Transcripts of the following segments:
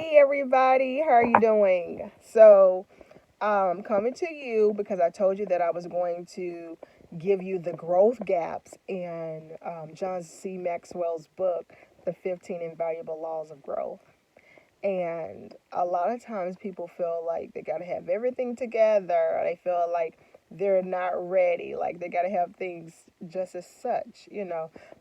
Hey everybody, how are you doing? Coming to you because I told you that I was going to give you the growth gaps in John C. Maxwell's book, The 15 Invaluable Laws of Growth. And a lot of times people feel like they got to have everything together. Or they feel like they're not ready, like they got to have things just as such.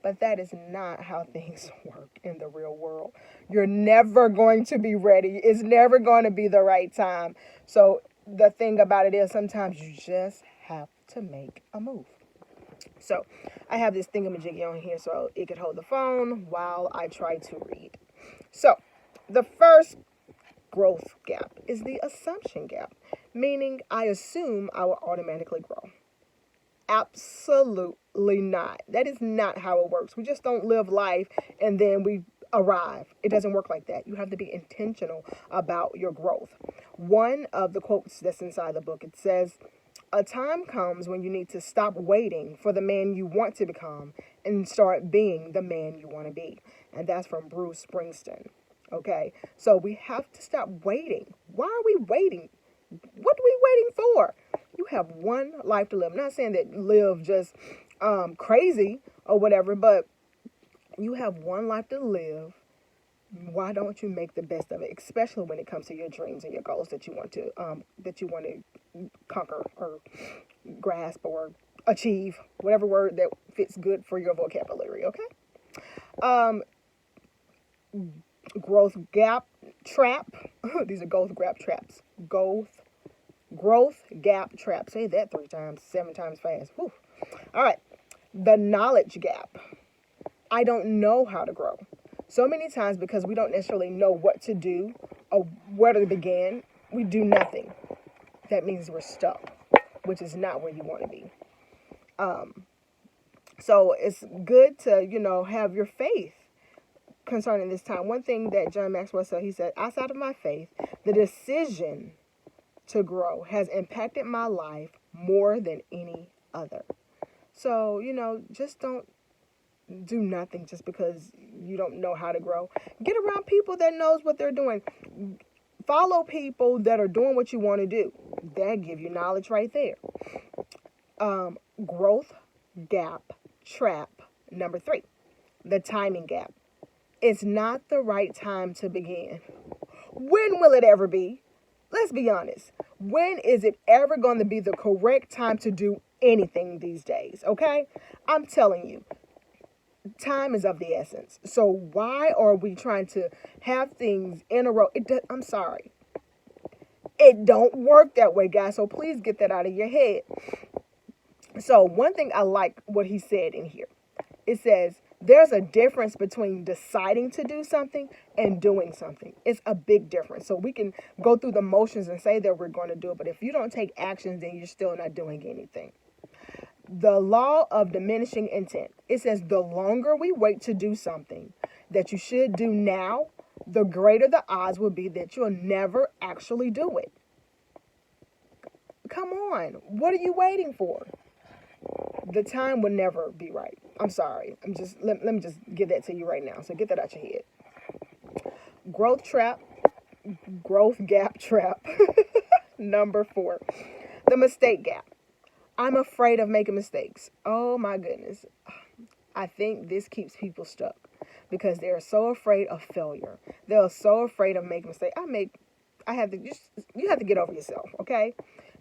But that is not how things work in the real world. You're never going to be ready. It's never going to be the right time. So the thing about it is sometimes you just have to make a move. So I have this thingamajiggy on here so it could hold the phone while I try to read. So the first growth gap is the assumption gap, meaning I assume I will automatically grow. Absolutely not. That is not how it works. We just don't live life and then we arrive. It doesn't work like that. You have to be intentional about your growth. One of the quotes that's inside the book, it says, a time comes when you need to stop waiting for the man you want to become and start being the man you want to be. And that's from Bruce Springsteen. Okay, so we have to stop waiting. Why are we waiting? What are we waiting for? You have one life to live. I'm not saying that live just crazy or whatever, but you have one life to live. Why don't you make the best of it, especially when it comes to your dreams and your goals that you want to conquer or grasp or achieve, whatever word that fits good for your vocabulary. Okay. Um, Growth gap trap. These are growth gap traps. Growth gap trap. Say that 3 times, 7 times fast. Whew. All right. The knowledge gap. I don't know how to grow. So many times because we don't necessarily know what to do or where to begin, we do nothing. That means we're stuck, which is not where you want to be. So it's good to, have your faith concerning this time. One thing that John Maxwell said, he said, outside of my faith, the decision to grow has impacted my life more than any other. So, just don't do nothing just because you don't know how to grow. Get around people that knows what they're doing. Follow people that are doing what you want to do. That give you knowledge right there. Growth gap trap number 3, the timing gap. It's not the right time to begin. When will it ever be? Let's be honest. When is it ever going to be the correct time to do anything these days? Okay? I'm telling you, time is of the essence. So why are we trying to have things in a row? I'm sorry. It don't work that way, guys. So please get that out of your head. So one thing I like what he said in here. It says, there's a difference between deciding to do something and doing something. It's a big difference. So we can go through the motions and say that we're going to do it, but if you don't take actions, then you're still not doing anything. The law of diminishing intent. It says the longer we wait to do something that you should do now, the greater the odds will be that you'll never actually do it. Come on. What are you waiting for? The time will never be right. I'm sorry. Let me just give that to you right now. So get that out your head. Growth gap trap. Number 4, the mistake gap. I'm afraid of making mistakes. Oh my goodness. I think this keeps people stuck because they're so afraid of failure. They're so afraid of making mistakes. You have to get over yourself, okay?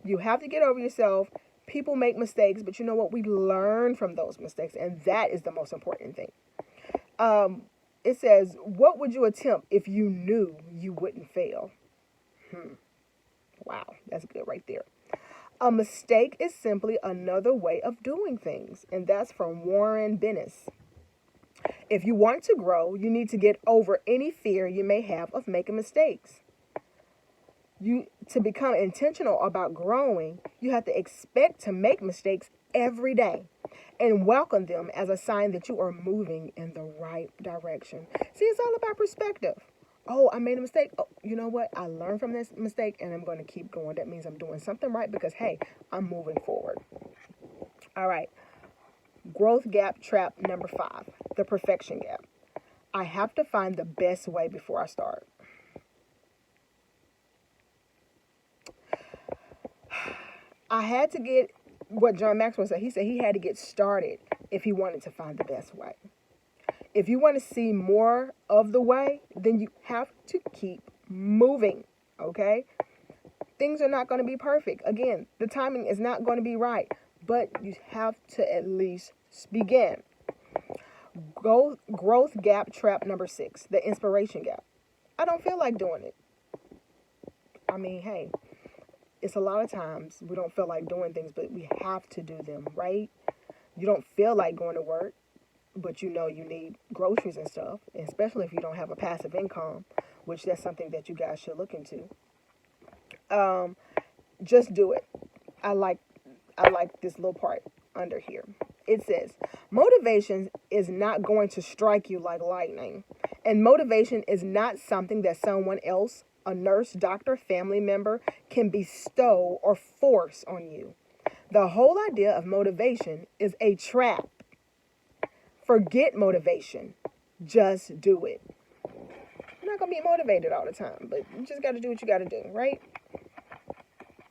You have to get over yourself. People make mistakes, but you know what? We learn from those mistakes, and that is the most important thing. It says, what would you attempt if you knew you wouldn't fail? Wow, that's good right there. A mistake is simply another way of doing things, and that's from Warren Bennis. If you want to grow, you need to get over any fear you may have of making mistakes. To become intentional about growing, you have to expect to make mistakes every day and welcome them as a sign that you are moving in the right direction. See, it's all about perspective. Oh, I made a mistake. Oh, you know what? I learned from this mistake and I'm going to keep going. That means I'm doing something right because, hey, I'm moving forward. All right. Growth gap trap number 5, the perfection gap. I have to find the best way before I start. I had to get what John Maxwell said. He said he had to get started if he wanted to find the best way. If you want to see more of the way, then you have to keep moving, okay? Things are not going to be perfect. Again, the timing is not going to be right, but you have to at least begin. Growth gap trap number 6, the inspiration gap. I don't feel like doing it. I mean, hey, it's a lot of times we don't feel like doing things, but we have to do them, right? You don't feel like going to work, but you know you need groceries and stuff, especially if you don't have a passive income, which that's something that you guys should look into. Just do it. I like this little part under here. It says, motivation is not going to strike you like lightning. And motivation is not something that someone else, a nurse, doctor, family member, can bestow or force on you. The whole idea of motivation is a trap. Forget motivation. Just do it. You're not going to be motivated all the time, but you just got to do what you got to do, right?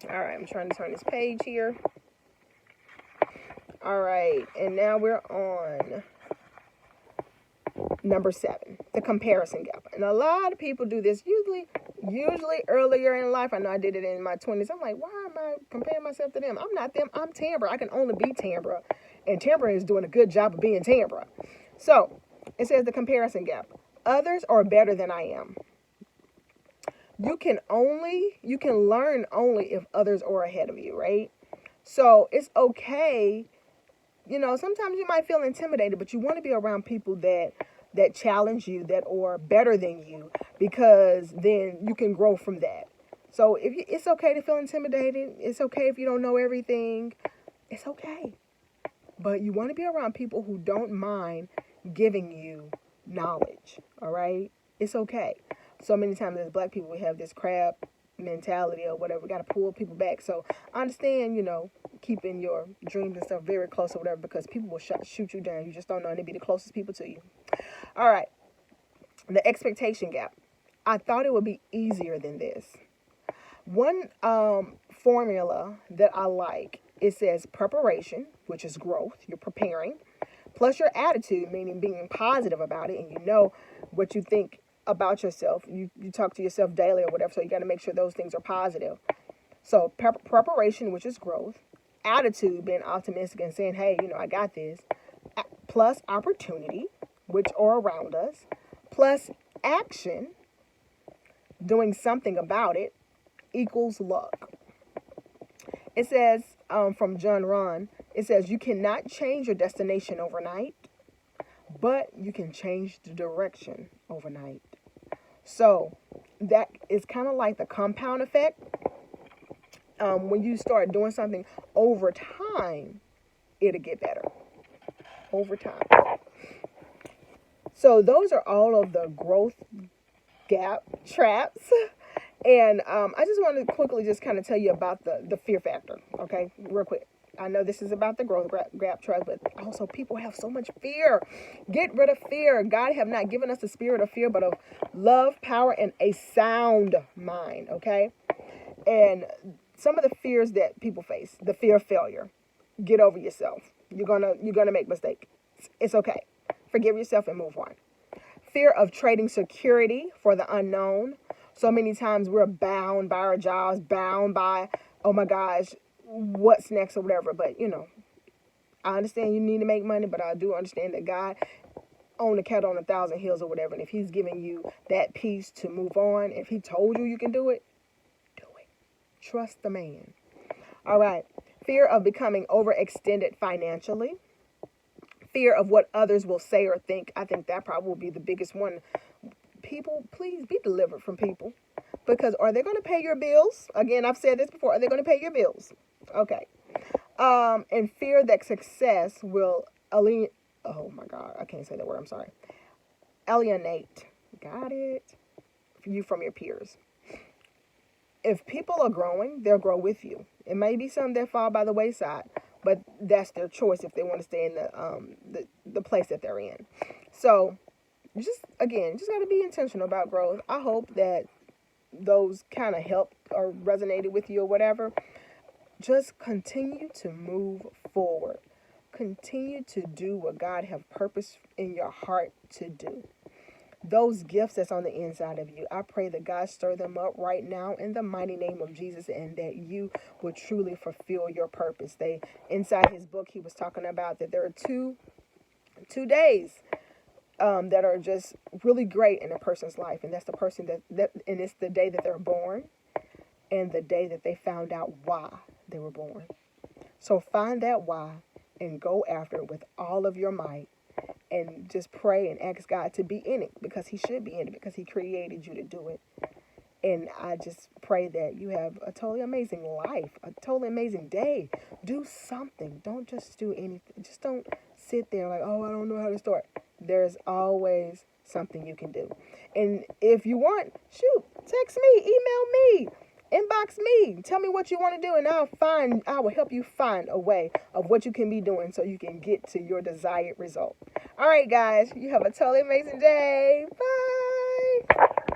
All right, I'm trying to turn this page here. All right, and now we're on number 7, the comparison gap. And a lot of people do this usually earlier in life. I know I did it in my 20s. I'm like, why am I comparing myself to them? I'm not them. I'm Tambra. I can only be Tambra. And Tambra is doing a good job of being Tambra. So it says the comparison gap. Others are better than I am. You can learn only if others are ahead of you, right? So it's okay. You know, sometimes you might feel intimidated, but you want to be around people that challenge you, that are better than you, because then you can grow from that. So it's okay to feel intimidated. It's okay if you don't know everything. It's okay. But you want to be around people who don't mind giving you knowledge, all right? It's okay. So many times as Black people, we have this crab mentality or whatever. We got to pull people back. So I understand, keeping your dreams and stuff very close or whatever, because people will shoot you down. You just don't know, and they be the closest people to you. All right. The expectation gap. I thought it would be easier than this. One formula that I like, it says preparation, which is growth. You're preparing. Plus your attitude, meaning being positive about it, and you know what you think about yourself. You talk to yourself daily or whatever, so you got to make sure those things are positive. So preparation, which is growth. Attitude, being optimistic and saying, hey, I got this. Plus opportunity, which are around us. Plus action, doing something about it, equals luck. It says, from John Ron, it says, you cannot change your destination overnight, but you can change the direction overnight. So that is kind of like the compound effect. When you start doing something over time, it'll get better. Over time. So those are all of the growth gap traps. And I just want to quickly just kind of tell you about the fear factor, okay, real quick. I know this is about the growth gap trap, but also people have so much fear. Get rid of fear. God have not given us the spirit of fear, but of love, power, and a sound mind, okay? And some of the fears that people face, the fear of failure. Get over yourself. You're gonna make mistakes. It's okay. Forgive yourself and move on. Fear of trading security for the unknown. So many times we're bound by our jobs, bound by, oh my gosh, what's next or whatever. But, I understand you need to make money, but I do understand that God owned a cattle on 1,000 hills or whatever. And if he's giving you that peace to move on, if he told you can do it, do it. Trust the man. All right. Fear of becoming overextended financially. Fear of what others will say or think. I think that probably will be the biggest one. People, please be delivered from people. Because are they going to pay your bills? Again, I've said this before. Are they going to pay your bills? Okay. And fear that success will alienate. Oh my God, I can't say that word. I'm sorry. Alienate. Got it? You from your peers. If people are growing, they'll grow with you. It may be some that fall by the wayside, but that's their choice if they want to stay in the place that they're in. So, just got to be intentional about growth. I hope that those kind of helped or resonated with you or whatever. Just continue to move forward. Continue to do what God have purpose in your heart to do. Those gifts that's on the inside of you, I pray that God stir them up right now in the mighty name of Jesus, and that you will truly fulfill your purpose. Inside his book, he was talking about that there are two days that are just really great in a person's life, and that's the person and it's the day that they're born and the day that they found out why they were born. So find that why and go after it with all of your might, and just pray and ask God to be in it, because he should be in it, because he created you to do it. And I just pray that you have a totally amazing life, a totally amazing day. Do something. Don't just do anything. Just don't sit there like, oh, I don't know how to start. There's always something you can do. And if you want, shoot, text me, email me, inbox me. Tell me what you want to do, and I will help you find a way of what you can be doing so you can get to your desired result. All right, guys, you have a totally amazing day. Bye.